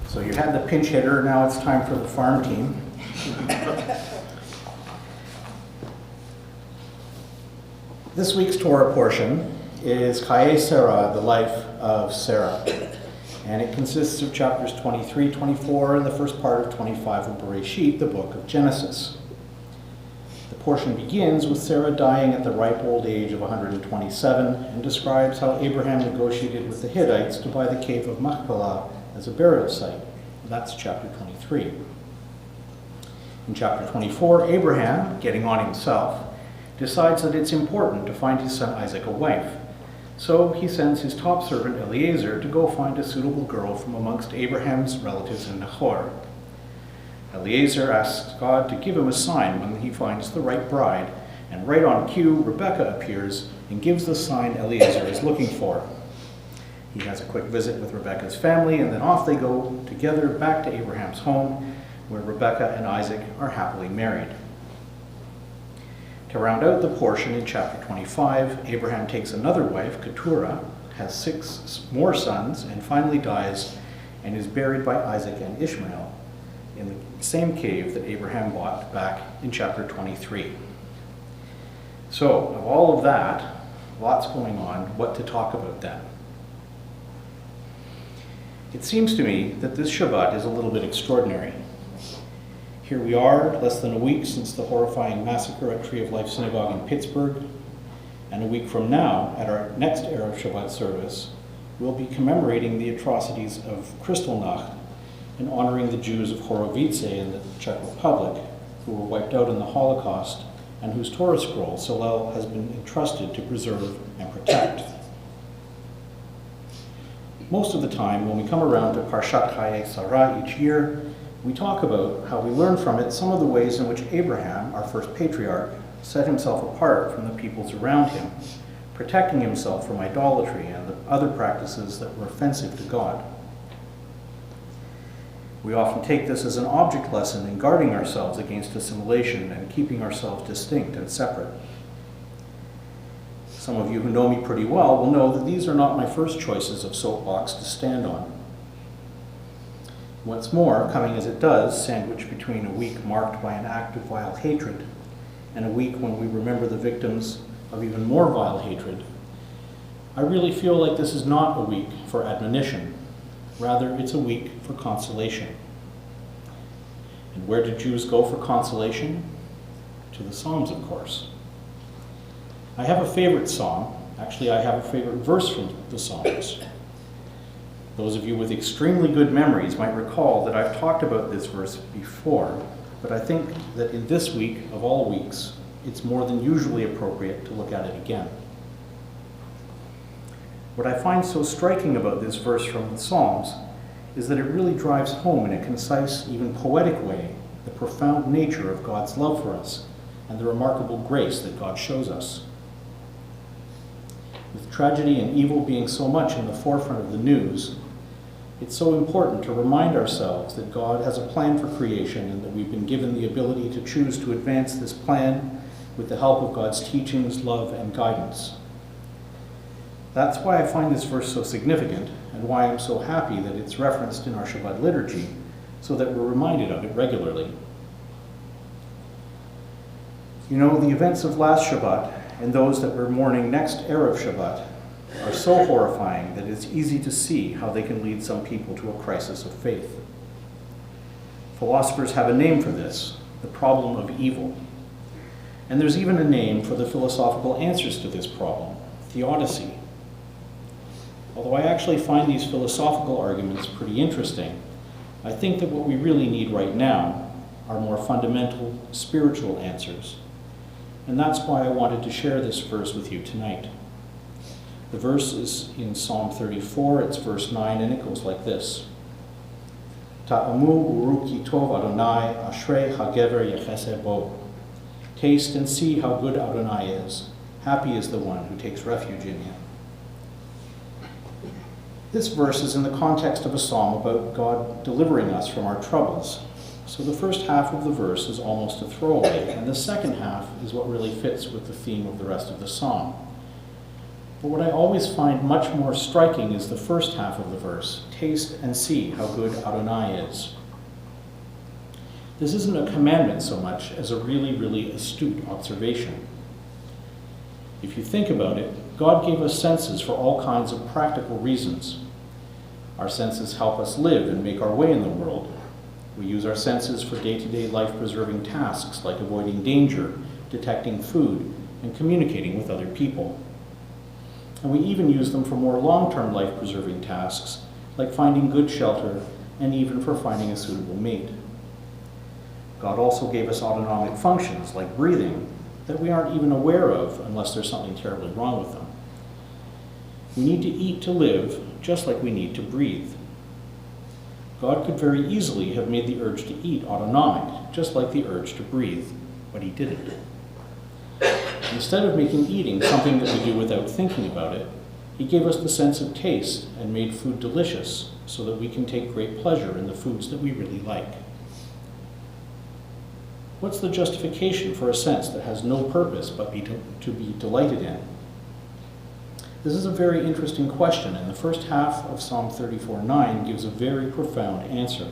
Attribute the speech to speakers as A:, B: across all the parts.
A: So you had the pinch hitter, now it's time for the farm team. This week's Torah portion is Chaye Sarah, the life of Sarah. And it consists of chapters 23, 24, and the first part of 25 of Bereshit, the book of Genesis. The portion begins with Sarah dying at the ripe old age of 127 and describes how Abraham negotiated with the Hittites to buy the cave of Machpelah as a burial site. That's chapter 23. In chapter 24, Abraham, getting on himself, decides that it's important to find his son Isaac a wife. So he sends his top servant Eliezer to go find a suitable girl from amongst Abraham's relatives in Nahor. Eliezer asks God to give him a sign when he finds the right bride, and right on cue, Rebekah appears and gives the sign Eliezer is looking for. He has a quick visit with Rebekah's family, and then off they go together back to Abraham's home, where Rebekah and Isaac are happily married. To round out the portion in chapter 25, Abraham takes another wife, Keturah, has 6 more sons, and finally dies and is buried by Isaac and Ishmael in the same cave that Abraham bought back in chapter 23. So, of all of that, lots going on, what to talk about then? It seems to me that this Shabbat is a little bit extraordinary. Here we are, less than a week since the horrifying massacre at Tree of Life Synagogue in Pittsburgh, and a week from now, at our next Erev Shabbat service, we'll be commemorating the atrocities of Kristallnacht and honoring the Jews of Horovice in the Czech Republic, who were wiped out in the Holocaust and whose Torah scroll Hillel has been entrusted to preserve and protect. Most of the time, when we come around to Parshat Chaye Sarah each year, we talk about how we learn from it some of the ways in which Abraham, our first patriarch, set himself apart from the peoples around him, protecting himself from idolatry and the other practices that were offensive to God. We often take this as an object lesson in guarding ourselves against assimilation and keeping ourselves distinct and separate. Some of you who know me pretty well will know that these are not my first choices of soapbox to stand on. What's more, coming as it does, sandwiched between a week marked by an act of vile hatred and a week when we remember the victims of even more vile hatred, I really feel like this is not a week for admonition. Rather, it's a week for consolation. And where do Jews go for consolation? To the Psalms, of course. I have a favorite psalm. Actually, I have a favorite verse from the Psalms. Those of you with extremely good memories might recall that I've talked about this verse before, but I think that in this week, of all weeks, it's more than usually appropriate to look at it again. What I find so striking about this verse from the Psalms is that it really drives home in a concise, even poetic way, the profound nature of God's love for us and the remarkable grace that God shows us. With tragedy and evil being so much in the forefront of the news, it's so important to remind ourselves that God has a plan for creation and that we've been given the ability to choose to advance this plan with the help of God's teachings, love, and guidance. That's why I find this verse so significant and why I'm so happy that it's referenced in our Shabbat liturgy so that we're reminded of it regularly. You know, the events of last Shabbat and those that we're mourning next Erev Shabbat are so horrifying that it's easy to see how they can lead some people to a crisis of faith. Philosophers have a name for this, the problem of evil. And there's even a name for the philosophical answers to this problem, theodicy. Although I actually find these philosophical arguments pretty interesting, I think that what we really need right now are more fundamental spiritual answers. And that's why I wanted to share this verse with you tonight. The verse is in Psalm 34, it's verse 9, and it goes like this. Ta'amu uru ki tov Adonai, ashrei hagever yechesed bo. Taste and see how good Adonai is. Happy is the one who takes refuge in him. This verse is in the context of a psalm about God delivering us from our troubles. So the first half of the verse is almost a throwaway, and the second half is what really fits with the theme of the rest of the psalm. But what I always find much more striking is the first half of the verse, taste and see how good Adonai is. This isn't a commandment so much as a really, really astute observation. If you think about it, God gave us senses for all kinds of practical reasons. Our senses help us live and make our way in the world. We use our senses for day-to-day life-preserving tasks like avoiding danger, detecting food, and communicating with other people. And we even use them for more long-term life-preserving tasks like finding good shelter and even for finding a suitable mate. God also gave us autonomic functions like breathing that we aren't even aware of unless there's something terribly wrong with them. We need to eat to live just like we need to breathe. God could very easily have made the urge to eat autonomic, just like the urge to breathe, but he didn't. Instead of making eating something that we do without thinking about it, he gave us the sense of taste and made food delicious so that we can take great pleasure in the foods that we really like. What's the justification for a sense that has no purpose but to be delighted in? This is a very interesting question, and the first half of Psalm 34:9 gives a very profound answer.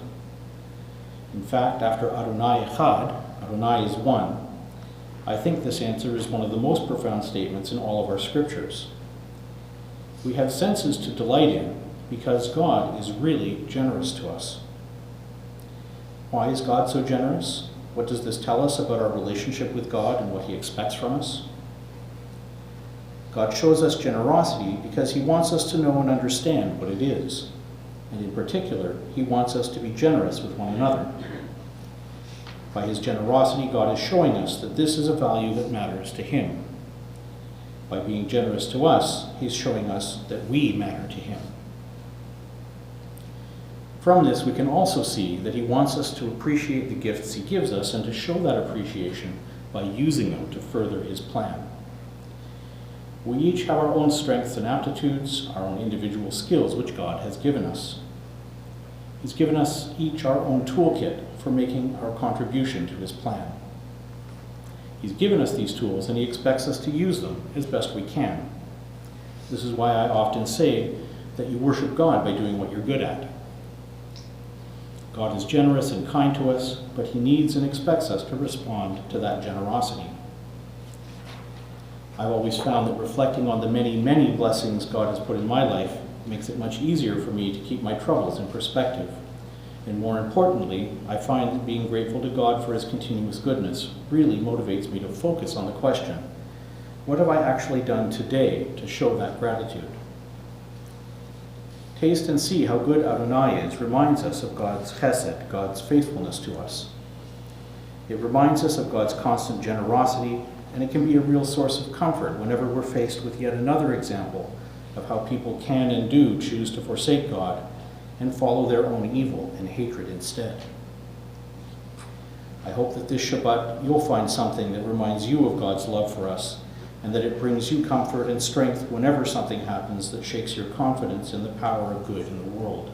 A: In fact, after Adonai Echad, Adonai is one, I think this answer is one of the most profound statements in all of our scriptures. We have senses to delight in because God is really generous to us. Why is God so generous? What does this tell us about our relationship with God and what he expects from us? God shows us generosity because he wants us to know and understand what it is. And in particular, he wants us to be generous with one another. By his generosity, God is showing us that this is a value that matters to him. By being generous to us, he's showing us that we matter to him. From this, we can also see that he wants us to appreciate the gifts he gives us and to show that appreciation by using them to further his plan. We each have our own strengths and aptitudes, our own individual skills which God has given us. He's given us each our own toolkit for making our contribution to his plan. He's given us these tools and he expects us to use them as best we can. This is why I often say that you worship God by doing what you're good at. God is generous and kind to us, but he needs and expects us to respond to that generosity. I've always found that reflecting on the many, many blessings God has put in my life makes it much easier for me to keep my troubles in perspective. And more importantly, I find that being grateful to God for his continuous goodness really motivates me to focus on the question, what have I actually done today to show that gratitude? Taste and see how good Adonai is reminds us of God's chesed, God's faithfulness to us. It reminds us of God's constant generosity, and it can be a real source of comfort whenever we're faced with yet another example of how people can and do choose to forsake God and follow their own evil and hatred instead. I hope that this Shabbat you'll find something that reminds you of God's love for us, and that it brings you comfort and strength whenever something happens that shakes your confidence in the power of good in the world.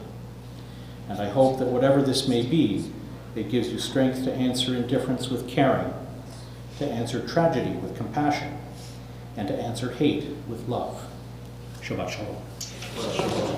A: And I hope that whatever this may be, it gives you strength to answer indifference with caring, to answer tragedy with compassion, and to answer hate with love. Shabbat Shalom.